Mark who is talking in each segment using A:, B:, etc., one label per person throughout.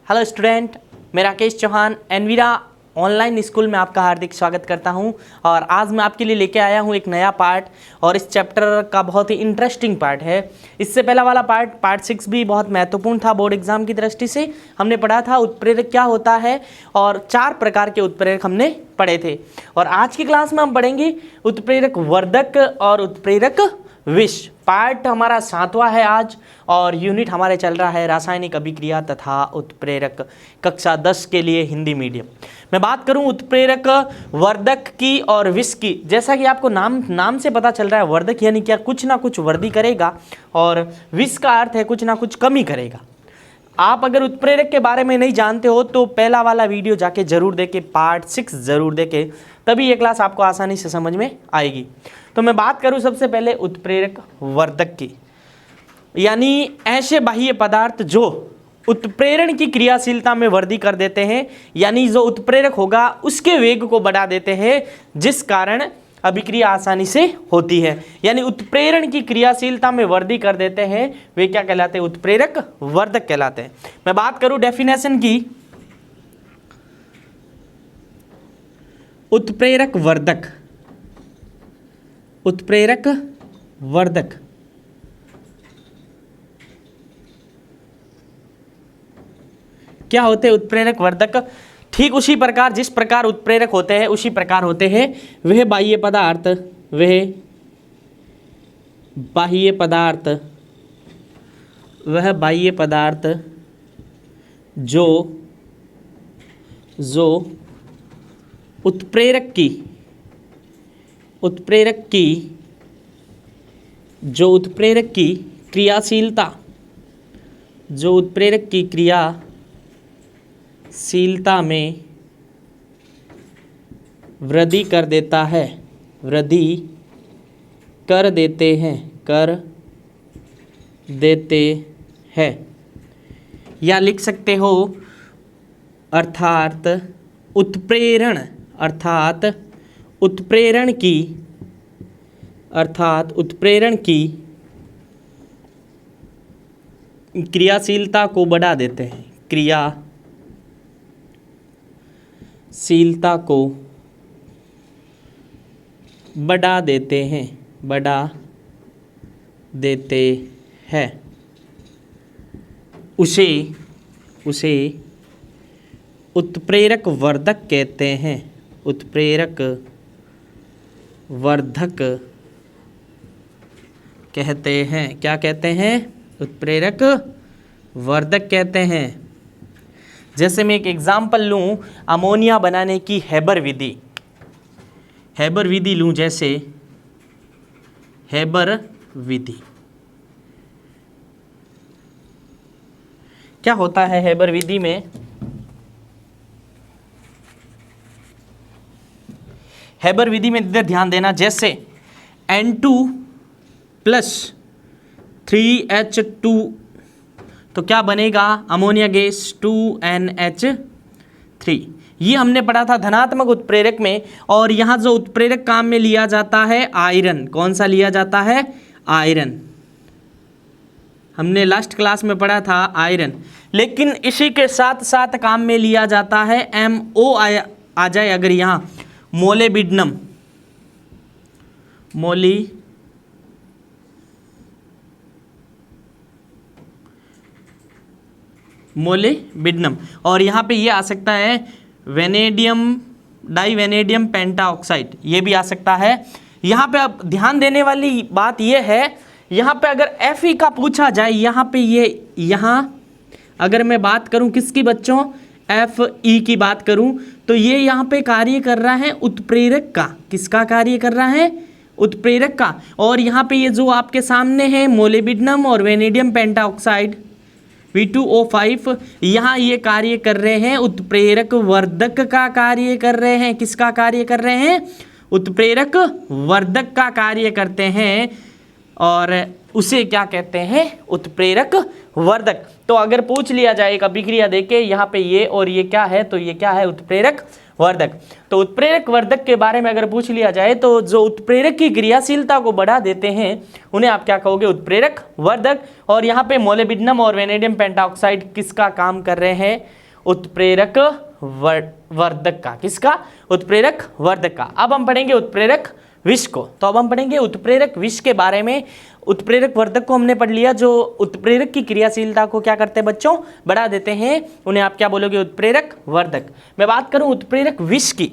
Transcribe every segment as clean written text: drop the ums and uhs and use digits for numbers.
A: Hello student, मैं Rakesh Chauhan Envira online school में आपका हार्दिक स्वागत करता हूं। और आज मैं आपके लिए लेके आया हूं एक नया पार्ट, और इस चैप्टर का बहुत ही इंटरेस्टिंग पार्ट है। इससे पहला वाला पार्ट 6 भी बहुत महत्वपूर्ण था। बोर्ड एग्जाम की दृष्टि से हमने पढ़ा था उत्प्रेरक क्या होता है, और 4 प्रकार के उत्प्रेरक हमने पढ़े थे। और आज की क्लास में हम पढ़ेंगे उत्प्रेरक वर्धक और उत्प्रेरक विष। पार्ट हमारा 7वां है आज, और यूनिट हमारे चल रहा है रासायनिक अभिक्रिया तथा उत्प्रेरक, कक्षा 10 के लिए हिंदी मीडियम। मैं बात करूं उत्प्रेरक वर्धक की और विष की। जैसा कि आपको नाम से पता चल रहा है, वर्धक यानी क्या, कुछ ना कुछ वृद्धि करेगा, और विष का अर्थ है कुछ ना कुछ कमी करेगा। आप अगर उत्प्रेरक के बारे में नहीं जानते हो तो पहला वाला वीडियो जाके जरूर देखें, पार्ट 6 जरूर देखें, तभी ये क्लास आपको आसानी से समझ में आएगी। तो मैं बात करूं सबसे पहले उत्प्रेरक वर्धक की, यानी ऐसे बाह्य पदार्थ जो उत्प्रेरण की क्रियाशीलता में वृद्धि कर देते हैं, यानी जो उत्प्रेरक होगा उसके वेग को बढ़ा देते हैं, जिस कारण अभिक्रिया आसानी से होती है। यानी उत्प्रेरण की क्रियाशीलता में वृद्धि कर देते हैं, वे क्या कहलाते हैं? उत्प्रेरक वर्धक कहलाते हैं। मैं बात करूं डेफिनेशन की, उत्प्रेरक वर्धक, उत्प्रेरक वर्धक क्या होते हैं? उत्प्रेरक वर्धक ठीक उसी प्रकार जिस प्रकार उत्प्रेरक होते हैं उसी प्रकार होते हैं वह बाह्य पदार्थ, वह बाह्य पदार्थ जो उत्प्रेरक की क्रियाशीलता में वृद्धि कर देते हैं, या लिख सकते हो अर्थात उत्प्रेरण की क्रियाशीलता को बढ़ा देते हैं, क्रियाशीलता को बढ़ा देते हैं, उसे उत्प्रेरक वर्धक कहते हैं। उत्प्रेरक वर्धक कहते हैं। क्या कहते हैं? उत्प्रेरक वर्धक कहते हैं। जैसे मैं एक एग्जाम्पल लूं, अमोनिया बनाने की हेबर विधि लूं, जैसे हेबर विधि। क्या होता है हेबर विधि में? हेबर विधि में इधर ध्यान देना, जैसे N2+3H2 तो क्या बनेगा? Ammonia gas 2NH3। ये हमने पढ़ा था धनात्मक उत्प्रेरक में। और यहाँ जो उत्प्रेरक काम में लिया जाता है आयरन, कौन सा लिया जाता है? आयरन। हमने लास्ट क्लास में पढ़ा था आयरन। लेकिन इसी के साथ साथ काम में लिया जाता है MO आ जाए अगर यहाँ, मोलिब्डेनम, मोलिब्डेनम। और यहाँ पे ये आ सकता है डाइवेनेडियम पेंटाऑक्साइड, ये भी आ सकता है। यहाँ पे अब ध्यान देने वाली बात ये है, यहाँ पे अगर Fe का पूछा जाए, यहाँ पे यहाँ अगर मैं बात करूँ किसकी बच्चों? Fe की बात करूँ तो ये यहाँ पे कार्य कर रहा है उत्प्रेरक का। किसका कार्य कर रहा है? उत्प्रेरक का। और यहाँ पे ये जो आपके सामने है मोलिब्डेनम और वेनेडियम पेंटाऑक्साइड V2O5, यहाँ ये कार्य कर रहे हैं उत्प्रेरक वर्धक का कार्य कर रहे हैं। किसका कार्य कर रहे हैं? उत्प्रेरक वर्धक का कार्य करते हैं, और उसे क्या कहते हैं? उत्प्रेरक वर्धक। तो अगर पूछ लिया जाए एक अभिक्रिया देके यहाँ पे ये और ये क्या है, तो ये क्या है? उत्प्रेरक वर्धक। तो उत्प्रेरक वर्धक के बारे में अगर पूछ लिया जाए तो जो उत्प्रेरक की क्रियाशीलता को बढ़ा देते हैं उन्हें आप क्या कहोगे, उत्प्रेरक वर्धक। और यहाँ पे मोलिब्डेनम और वेनेडियम पेंटॉक्साइड किसका काम कर रहे हैं, उत्प्रेरक वर्धक का। किसका, उत्प्रेरक वर्धक का। अब हम पढ़ेंगे उत्प्रेरक विष को। तो अब हम पढ़ेंगे उत्प्रेरक विष के बारे में। उत्प्रेरक वर्धक को हमने पढ़ लिया, जो उत्प्रेरक की क्रियाशीलता को क्या करते हैं बच्चों, बढ़ा देते हैं, उन्हें आप क्या बोलोगे, उत्प्रेरक वर्धक। मैं बात करूं उत्प्रेरक विष की,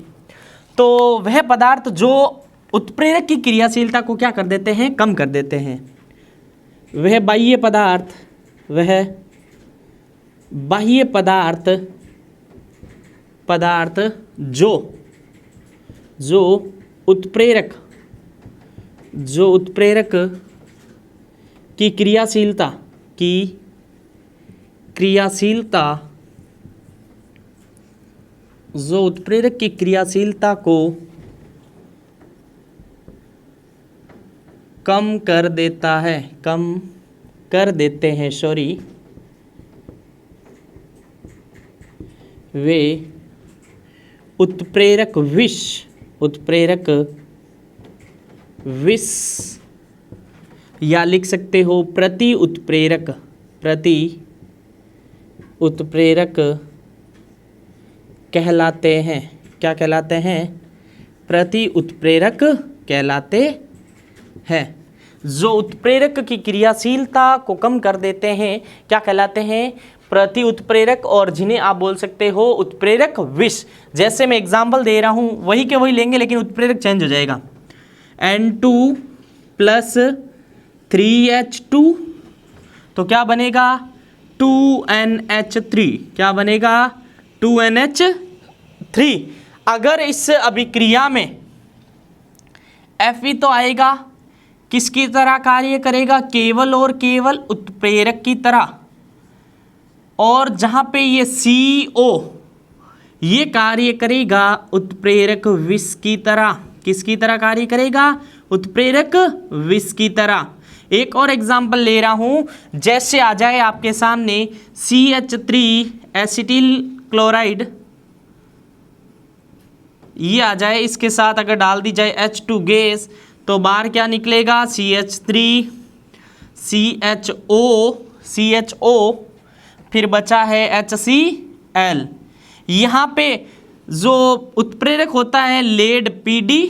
A: तो वह पदार्थ जो उत्प्रेरक की क्रियाशीलता को क्या कर देते हैं, कम कर देते हैं। वह बाह्य पदार्थ जो उत्प्रेरक की क्रियाशीलता को कम कर देते हैं, वे उत्प्रेरक विष या लिख सकते हो प्रति उत्प्रेरक कहलाते हैं। क्या कहलाते हैं, प्रति उत्प्रेरक कहलाते हैं। जो उत्प्रेरक की क्रियाशीलता को कम कर देते हैं क्या कहलाते हैं, प्रति उत्प्रेरक, और जिन्हें आप बोल सकते हो उत्प्रेरक विष। जैसे मैं एग्जाम्पल दे रहा हूं वही के वही लेंगे लेकिन उत्प्रेरक चेंज हो जाएगा। N2 + 3H2 तो क्या बनेगा, 2NH3। क्या बनेगा, 2NH3। अगर इस अभिक्रिया में Fe तो आएगा, किसकी तरह कार्य करेगा, केवल और केवल उत्प्रेरक की तरह। और जहां पे ये CO ये कार्य करेगा उत्प्रेरक विष की तरह। किसकी तरह कार्य करेगा, उत्प्रेरक विष की तरह। एक और एग्जांपल ले रहा हूं, जैसे आ जाए आपके सामने CH3 एसिटिल क्लोराइड, ये आ जाए, इसके साथ अगर डाल दी जाए H2 गैस तो बाहर क्या निकलेगा, CH3 CHO, फिर बचा है HCl। यहाँ पे जो उत्प्रेरक होता है लेड PD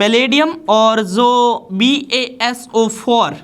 A: पैलेडियम, और जो BaSO4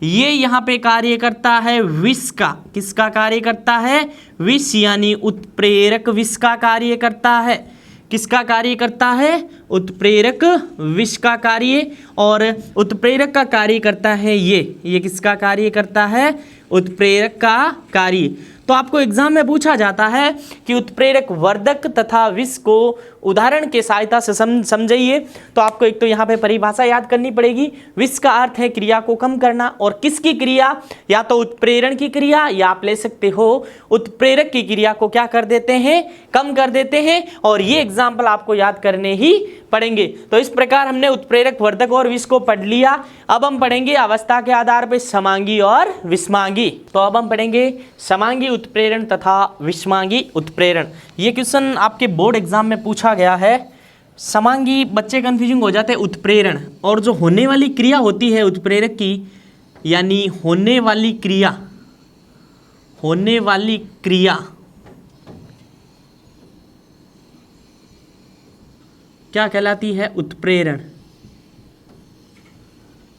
A: ये यहाँ पे कार्य करता है विष का। किसका कार्य करता है, विष, यानी उत्प्रेरक विष का कार्य करता है। किसका कार्य करता है, उत्प्रेरक विष का कार्य। और उत्प्रेरक का कार्य करता है ये किसका कार्य करता है, उत्प्रेरक का कार्य। तो आपको एग्जाम में पूछा जाता है कि उत्प्रेरक वर्धक तथा विष को उदाहरण के सहायता से समझाइए। तो आपको एक तो यहाँ पे परिभाषा याद करनी पड़ेगी। विष का अर्थ है क्रिया को कम करना, और किसकी क्रिया, या तो उत्प्रेरण की क्रिया, या आप ले सकते हो उत्प्रेरक की क्रिया को क्या कर देते हैं, कम कर देते हैं। और ये एग्जाम्पल आपको याद करने ही पढ़ेंगे। तो इस प्रकार हमने उत्प्रेरक वर्धक और विष को पढ़ लिया। अब हम पढ़ेंगे अवस्था के आधार पर समांगी और विषमांगी। तो अब हम पढ़ेंगे समांगी उत्प्रेरण तथा विषमांगी उत्प्रेरण। ये क्वेश्चन आपके बोर्ड एग्जाम में पूछा गया है। समांगी बच्चे कंफ्यूजिंग हो जाते हैं उत्प्रेरण, और जो होने वाली क्रिया होती है उत्प्रेरक की, यानी होने वाली क्रिया क्या कहलाती है, उत्प्रेरण।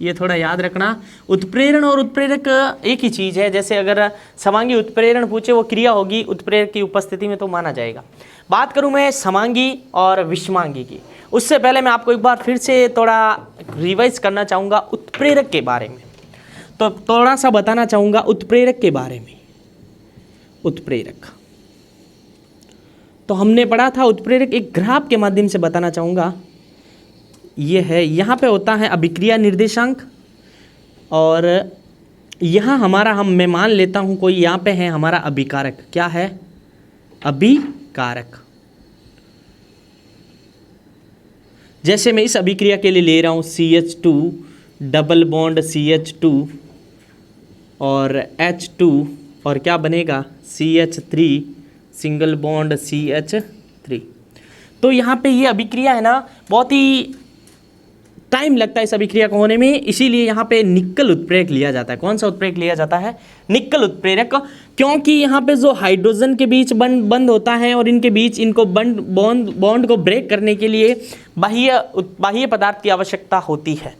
A: ये थोड़ा याद रखना, उत्प्रेरण और उत्प्रेरक एक ही चीज़ है। जैसे अगर समांगी उत्प्रेरण पूछे, वो क्रिया होगी उत्प्रेरक की उपस्थिति में तो माना जाएगा। बात करूं मैं समांगी और विषमांगी की, उससे पहले मैं आपको एक बार फिर से थोड़ा रिवाइज करना चाहूँगा उत्प्रेरक के बारे में। तो थोड़ा सा बताना चाहूँगा उत्प्रेरक के बारे में। उत्प्रेरक तो हमने पढ़ा था, उत्प्रेरक एक ग्राफ के माध्यम से बताना चाहूँगा। ये है, यहाँ पे होता है अभिक्रिया निर्देशांक, और यहाँ मैं मान लेता हूँ कोई यहाँ पे है हमारा अभिकारक। क्या है, अभिकारक। जैसे मैं इस अभिक्रिया के लिए ले रहा हूँ CH2 डबल बॉन्ड CH2 और H2, और क्या बनेगा CH3 सिंगल बॉन्ड CH3। 3। तो यहाँ पे ये अभिक्रिया है ना, बहुत ही टाइम लगता है इस अभिक्रिया को होने में, इसीलिए यहाँ पे निकल उत्प्रेरक लिया जाता है। कौन सा उत्प्रेरक लिया जाता है? निकल उत्प्रेरक, क्योंकि यहाँ पे जो हाइड्रोजन के बीच बंद होता है और इनके बीच इनको बॉन्ड को ब्रेक करने के लिए बाह्य पदार्थ की आवश्यकता होती है।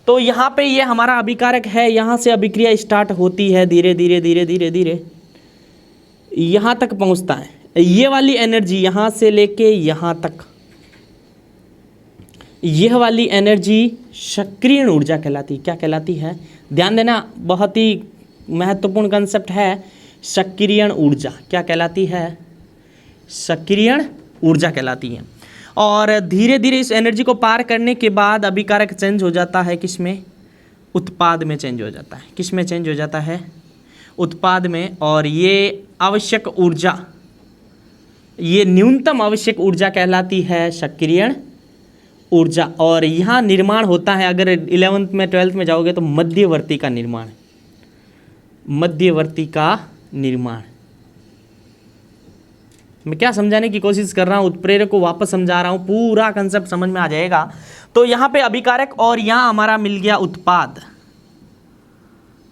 A: तो यहाँ पे ये हमारा अभिकारक है, यहाँ से अभिक्रिया स्टार्ट होती है, धीरे धीरे धीरे धीरे धीरे यहाँ तक पहुँचता है। ये वाली एनर्जी यहाँ से लेके यहाँ तक, यह वाली एनर्जी सक्रियण ऊर्जा कहलाती। क्या कहलाती है? ध्यान देना, बहुत ही महत्वपूर्ण कंसेप्ट है। सक्रियण ऊर्जा क्या कहलाती है? सक्रियण ऊर्जा कहलाती है। और धीरे धीरे इस एनर्जी को पार करने के बाद अभिकारक चेंज हो जाता है किसमें? उत्पाद में चेंज हो जाता है। किस में चेंज हो जाता है? उत्पाद में। और ये आवश्यक ऊर्जा, ये न्यूनतम आवश्यक ऊर्जा कहलाती है सक्रियण ऊर्जा। और यहाँ निर्माण होता है, अगर 11th में 12th में जाओगे तो मध्यवर्ती का निर्माण, मध्यवर्ती का निर्माण। मैं क्या समझाने की कोशिश कर रहा हूँ, उत्प्रेरक को वापस समझा रहा हूँ, पूरा कंसेप्ट समझ में आ जाएगा। तो यहाँ पे अभिकारक और यहाँ हमारा मिल गया उत्पाद।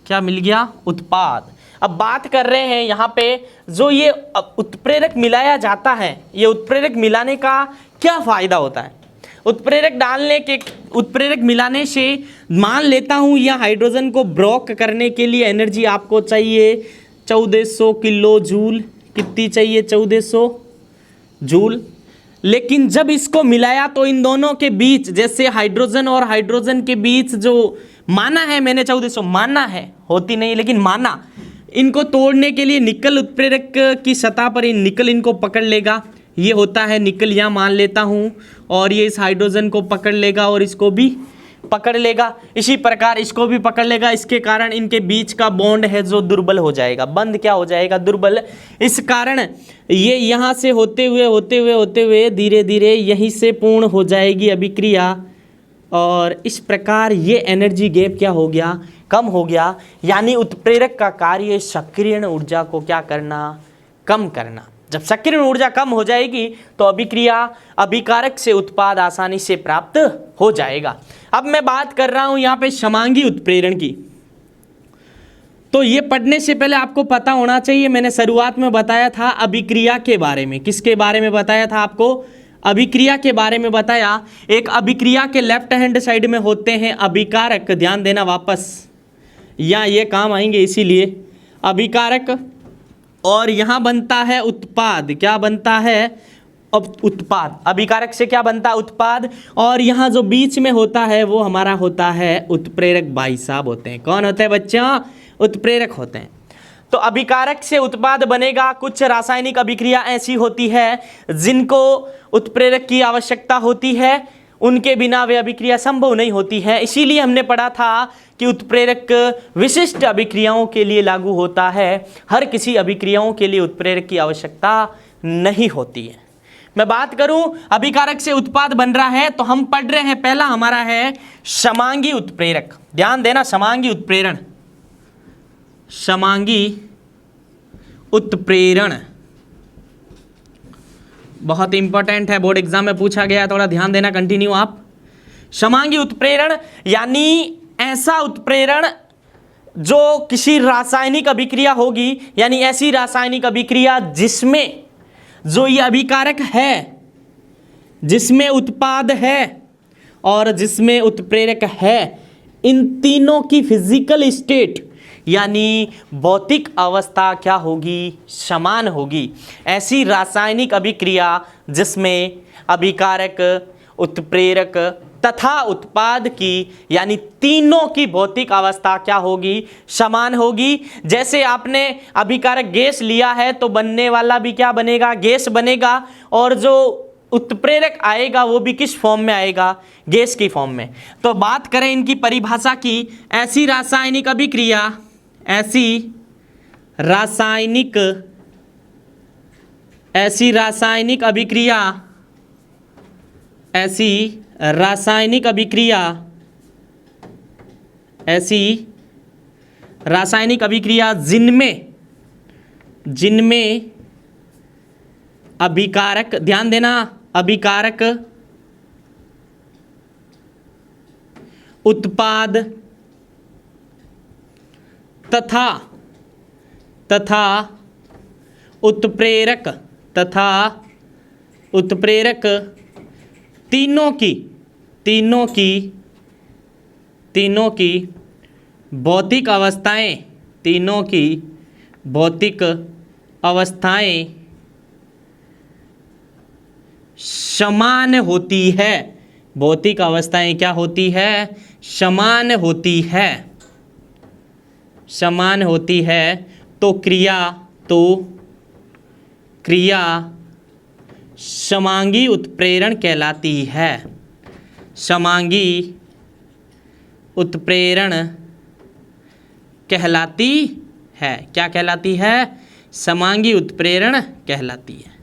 A: क्या मिल गया? उत्पाद। अब बात कर रहे हैं यहाँ पे जो ये उत्प्रेरक मिलाया जाता है, ये उत्प्रेरक मिलाने का क्या फायदा होता है? उत्प्रेरक मिलाने से मान लेता हूँ या हाइड्रोजन को ब्रेक करने के लिए एनर्जी आपको चाहिए 1400 किलो जूल। कितनी चाहिए? 1400 जूल। लेकिन जब इसको मिलाया तो इन दोनों के बीच, जैसे हाइड्रोजन और हाइड्रोजन के बीच जो माना है मैंने 1400, माना है, होती नहीं लेकिन माना, इनको तोड़ने के लिए निकल उत्प्रेरक की सतह पर निकल इनको पकड़ लेगा। ये होता है निकल, यहाँ मान लेता हूँ, और ये इस हाइड्रोजन को पकड़ लेगा और इसको भी पकड़ लेगा। इसी प्रकार इसको भी पकड़ लेगा। इसके कारण इनके बीच का बॉन्ड है जो दुर्बल हो जाएगा। बंद क्या हो जाएगा? दुर्बल। इस कारण ये यहाँ से होते हुए धीरे धीरे यहीं से पूर्ण हो जाएगी अभिक्रिया। और इस प्रकार ये एनर्जी गैप क्या हो गया? कम हो गया। यानी उत्प्रेरक का कार्य सक्रियण ऊर्जा को क्या करना? कम करना। जब सक्रियण ऊर्जा कम हो जाएगी तो अभिक्रिया अभिकारक से उत्पाद आसानी से प्राप्त हो जाएगा। अब मैं बात कर रहा हूं यहाँ पे समांगी उत्प्रेरण की। तो ये पढ़ने से पहले आपको पता होना चाहिए, मैंने शुरुआत में बताया था अभिक्रिया के बारे में। किसके बारे में बताया था आपको? अभिक्रिया के बारे में बताया। एक अभिक्रिया के लेफ्ट हैंड साइड में होते हैं अभिकारक। ध्यान देना वापस, या ये काम आएंगे, इसीलिए अभिकारक। और यहाँ बनता है उत्पाद। क्या बनता है? अब उत्पाद। अभिकारक से क्या बनता है? उत्पाद। और यहाँ जो बीच में होता है वो हमारा होता है उत्प्रेरक। भाई साहब होते हैं। कौन होते हैं बच्चों? उत्प्रेरक होते हैं। तो अभिकारक से उत्पाद बनेगा। कुछ रासायनिक अभिक्रिया ऐसी होती है जिनको उत्प्रेरक की आवश्यकता होती है, उनके बिना वे अभिक्रिया संभव नहीं होती है। इसीलिए हमने पढ़ा था कि उत्प्रेरक विशिष्ट अभिक्रियाओं के लिए लागू होता है, हर किसी अभिक्रियाओं के लिए उत्प्रेरक की आवश्यकता नहीं होती है। मैं बात करूं अभिकारक से उत्पाद बन रहा है तो हम पढ़ रहे हैं, पहला हमारा है समांगी उत्प्रेरक। ध्यान देना, समांगी उत्प्रेरण, समांगी उत्प्रेरण बहुत इंपॉर्टेंट है, बोर्ड एग्जाम में पूछा गया, थोड़ा ध्यान देना। कंटिन्यू आप। समांगी उत्प्रेरण यानी ऐसा उत्प्रेरण जो किसी रासायनिक अभिक्रिया होगी, यानी ऐसी रासायनिक अभिक्रिया जिसमें जो ये अभिकारक है, जिसमें उत्पाद है और जिसमें उत्प्रेरक है, इन तीनों की फिजिकल स्टेट यानी भौतिक अवस्था क्या होगी? समान होगी। ऐसी रासायनिक अभिक्रिया जिसमें अभिकारक, उत्प्रेरक तथा उत्पाद की यानी तीनों की भौतिक अवस्था क्या होगी? समान होगी। जैसे आपने अभिकारक गैस लिया है तो बनने वाला भी क्या बनेगा? गैस बनेगा। और जो उत्प्रेरक आएगा वो भी किस फॉर्म में आएगा? गैस की फॉर्म में। तो बात करें इनकी परिभाषा की, ऐसी रासायनिक अभिक्रिया, ऐसी रासायनिक अभिक्रिया, ऐसी रासायनिक अभिक्रिया जिनमें अभिकारक, ध्यान देना, अभिकारक उत्पाद तथा उत्प्रेरक तीनों की भौतिक अवस्थाएं समान होती है। भौतिक अवस्थाएं क्या होती है? समान होती है। तो क्रिया समांगी उत्प्रेरण कहलाती है। समांगी उत्प्रेरण कहलाती है। क्या कहलाती है? समांगी उत्प्रेरण कहलाती है।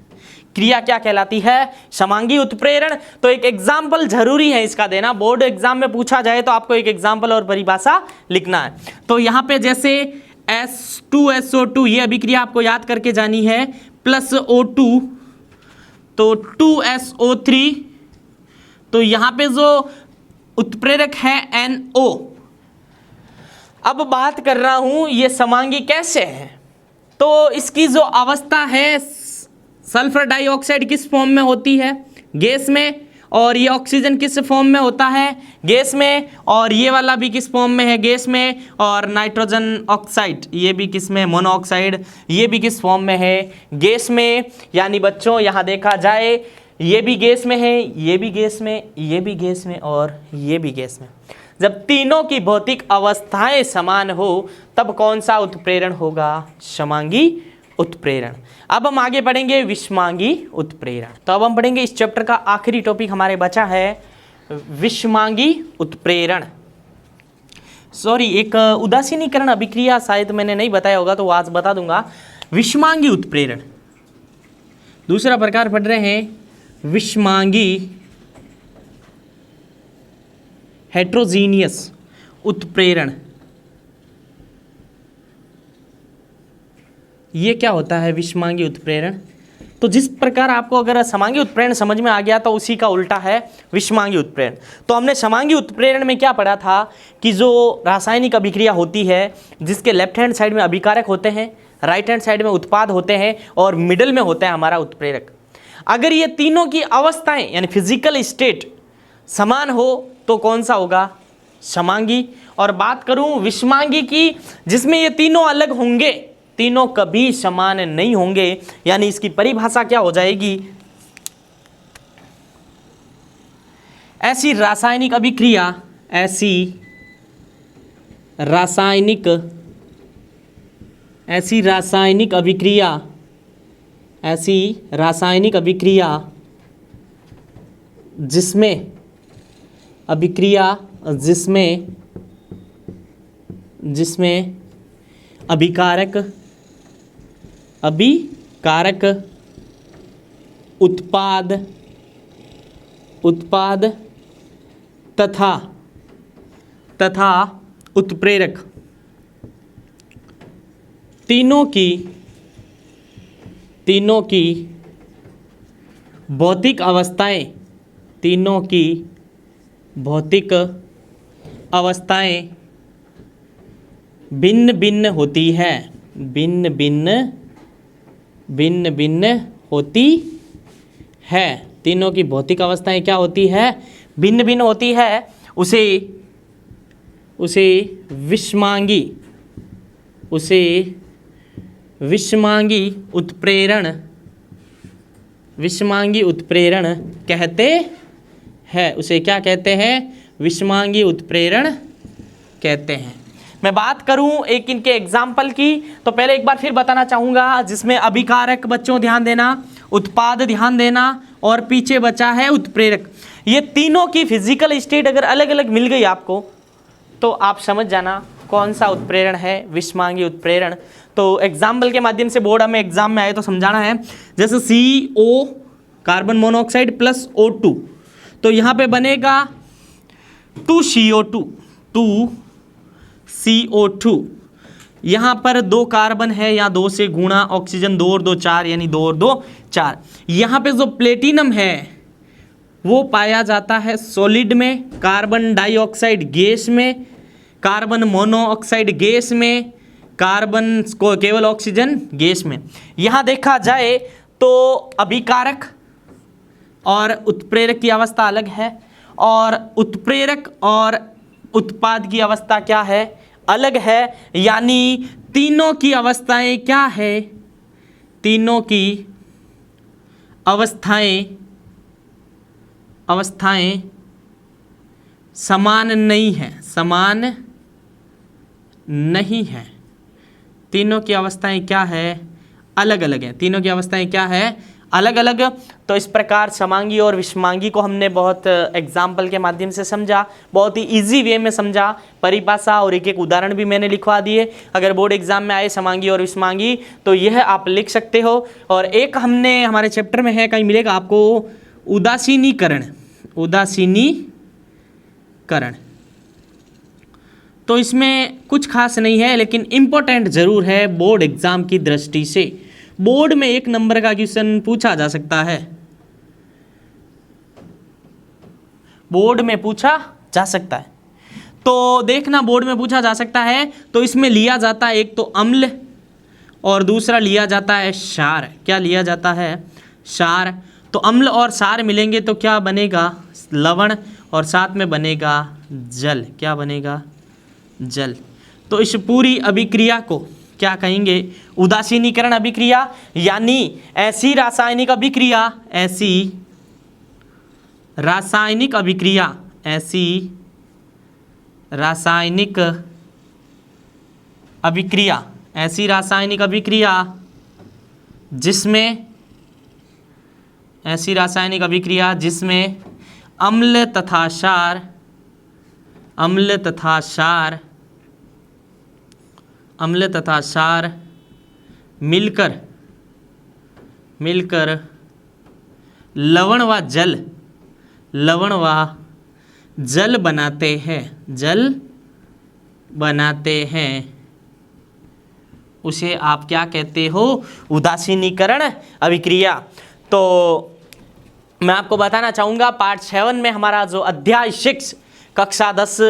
A: क्रिया क्या कहलाती है? समांगी उत्प्रेरण। तो एक एग्जाम्पल जरूरी है इसका देना, बोर्ड एग्जाम में पूछा जाए तो आपको एक एग्जाम्पल और परिभाषा लिखना है। तो यहाँ पे जैसे H2SO2 ये अभिक्रिया आपको याद करके जानी है, प्लस O2 तो 2SO3, तो यहाँ पे जो उत्प्रेरक है NO। अब बात कर रहा हूं ये समांगी कैसे है। तो इसकी जो अवस्था है, सल्फर डाइऑक्साइड किस फॉर्म में होती है? गैस में। और ये ऑक्सीजन किस फॉर्म में होता है? गैस में। और ये वाला भी किस फॉर्म में है? गैस में। और नाइट्रोजन ऑक्साइड ये भी किस में? मोनोऑक्साइड ये भी किस फॉर्म में है? गैस में। यानी बच्चों यहाँ देखा जाए ये भी गैस में है, ये भी गैस में, ये भी गैस में और ये भी गैस में। जब तीनों की भौतिक अवस्थाएं समान हो तब कौन सा उत्प्रेरण होगा? समांगी उत्प्रेरण। अब हम आगे पढ़ेंगे विषमांगी उत्प्रेरण। तो अब हम पढ़ेंगे इस चैप्टर का आखिरी टॉपिक हमारे बचा है विषमांगी उत्प्रेरण। सॉरी, एक उदासीनीकरण अभिक्रिया शायद मैंने नहीं बताया होगा तो आज बता दूंगा। विषमांगी उत्प्रेरण दूसरा प्रकार पढ़ रहे हैं विषमांगी हेट्रोजीनियस उत्प्रेरण। ये क्या होता है विषमांगी उत्प्रेरण? तो जिस प्रकार आपको अगर समांगी उत्प्रेरण समझ में आ गया तो उसी का उल्टा है विषमांगी उत्प्रेरण। तो हमने समांगी उत्प्रेरण में क्या पढ़ा था कि जो रासायनिक अभिक्रिया होती है जिसके लेफ्ट हैंड साइड में अभिकारक होते हैं, राइट हैंड साइड में उत्पाद होते हैं और मिडल में होता है हमारा उत्प्रेरक। अगर ये तीनों की अवस्थाएं यानी फिजिकल स्टेट समान हो तो कौन सा होगा? समांगी। और बात करूं विषमांगी की जिसमें ये तीनों अलग होंगे, तीनों कभी समान नहीं होंगे, यानी इसकी परिभाषा क्या हो जाएगी? ऐसी रासायनिक अभिक्रिया, ऐसी रासायनिक अभिक्रिया जिसमें अभिकारक उत्पाद तथा उत्प्रेरक तीनों की भौतिक अवस्थाएं भिन्न भिन्न होती है। तीनों की भौतिक अवस्थाएं क्या होती है? भिन्न भिन्न होती है। उसे विषमांगी उत्प्रेरण कहते हैं। उसे क्या कहते हैं? विषमांगी उत्प्रेरण कहते हैं। मैं बात करूं एक इनके एग्जाम्पल की तो पहले एक बार फिर बताना चाहूँगा जिसमें अभिकारक बच्चों ध्यान देना, उत्पाद ध्यान देना और पीछे बचा है उत्प्रेरक। ये तीनों की फिजिकल स्टेट अगर अलग अलग मिल गई आपको तो आप समझ जाना कौन सा उत्प्रेरण है विषमांगी उत्प्रेरण। तो एग्जाम्पल के माध्यम से बोर्ड हमें एग्जाम में आए तो समझाना है। जैसे CO carbon monoxide plus O2 तो यहाँ पे बनेगा 2CO2 यहाँ पर 2 कार्बन है, यहाँ 2 से गुणा ऑक्सीजन 2 और 2 4, यानी 2 और 2 4। यहाँ पे जो प्लेटिनम है वो पाया जाता है सॉलिड में, कार्बन डाइऑक्साइड गैस में, कार्बन मोनोऑक्साइड गैस में, कार्बन को केवल ऑक्सीजन गैस में। यहाँ देखा जाए तो अभिकारक और उत्प्रेरक की अवस्था अलग है, और उत्प्रेरक और उत्पाद की अवस्था क्या है, अलग है। यानी तीनों की अवस्थाएं क्या है, तीनों की अवस्थाएं समान नहीं है, समान नहीं है। तीनों की अवस्थाएं क्या है, अलग अलग है। तीनों की अवस्थाएं क्या है, अलग अलग। तो इस प्रकार समांगी और विषमांगी को हमने बहुत एग्जाम्पल के माध्यम से समझा, बहुत ही इजी वे में समझा। परिभाषा और एक एक उदाहरण भी मैंने लिखवा दिए। अगर बोर्ड एग्जाम में आए समांगी और विषमांगी तो यह आप लिख सकते हो। और एक हमने हमारे चैप्टर में है, कहीं मिलेगा आपको, उदासीनीकरण। उदासीनीकरण तो इसमें कुछ खास नहीं है, लेकिन इम्पोर्टेंट जरूर है बोर्ड एग्जाम की दृष्टि से। बोर्ड में 1 नंबर का क्वेश्चन पूछा जा सकता है, बोर्ड में पूछा जा सकता है। तो देखना, बोर्ड में पूछा जा सकता है तो इसमें लिया जाता है एक तो अम्ल और दूसरा लिया जाता है क्षार। क्या लिया जाता है, क्षार। तो अम्ल और क्षार मिलेंगे तो क्या बनेगा, लवण, और साथ में बनेगा जल। क्या बनेगा, जल। तो इस पूरी अभिक्रिया को क्या कहेंगे, उदासीनीकरण अभिक्रिया। यानी ऐसी रासायनिक अभिक्रिया, ऐसी रासायनिक अभिक्रिया, ऐसी रासायनिक अभिक्रिया, ऐसी रासायनिक अभिक्रिया जिसमें, ऐसी रासायनिक अभिक्रिया जिसमें अम्ल तथा क्षार, अम्ल तथा क्षार, अम्ल तथा क्षार मिलकर लवण व जल, लवण व जल बनाते हैं, जल बनाते हैं, उसे आप क्या कहते हो, उदासीनीकरण अभिक्रिया। तो मैं आपको बताना चाहूँगा पार्ट 7 में हमारा जो अध्याय 6 कक्षा 10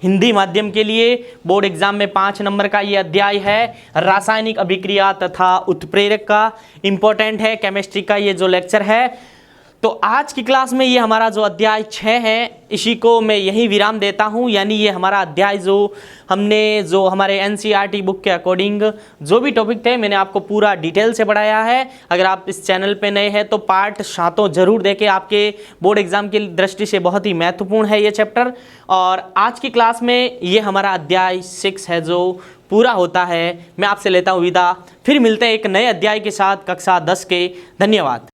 A: हिंदी माध्यम के लिए बोर्ड एग्जाम में 5 नंबर का ये अध्याय है, रासायनिक अभिक्रिया तथा उत्प्रेरक का। इम्पोर्टेंट है, केमिस्ट्री का ये जो लेक्चर है। तो आज की क्लास में ये हमारा जो अध्याय 6 है, इसी को मैं यही विराम देता हूँ। यानी ये हमारा अध्याय जो हमने जो हमारे एनसीईआरटी बुक के अकॉर्डिंग जो भी टॉपिक थे मैंने आपको पूरा डिटेल से पढ़ाया है। अगर आप इस चैनल पे नए हैं तो पार्ट 7 जरूर देखें, आपके बोर्ड एग्जाम की दृष्टि से बहुत ही महत्वपूर्ण है ये चैप्टर। और आज की क्लास में ये हमारा अध्याय 6 है जो पूरा होता है। मैं आपसे लेता हूँ विदा, फिर मिलते हैं एक नए अध्याय के साथ कक्षा 10 के। धन्यवाद।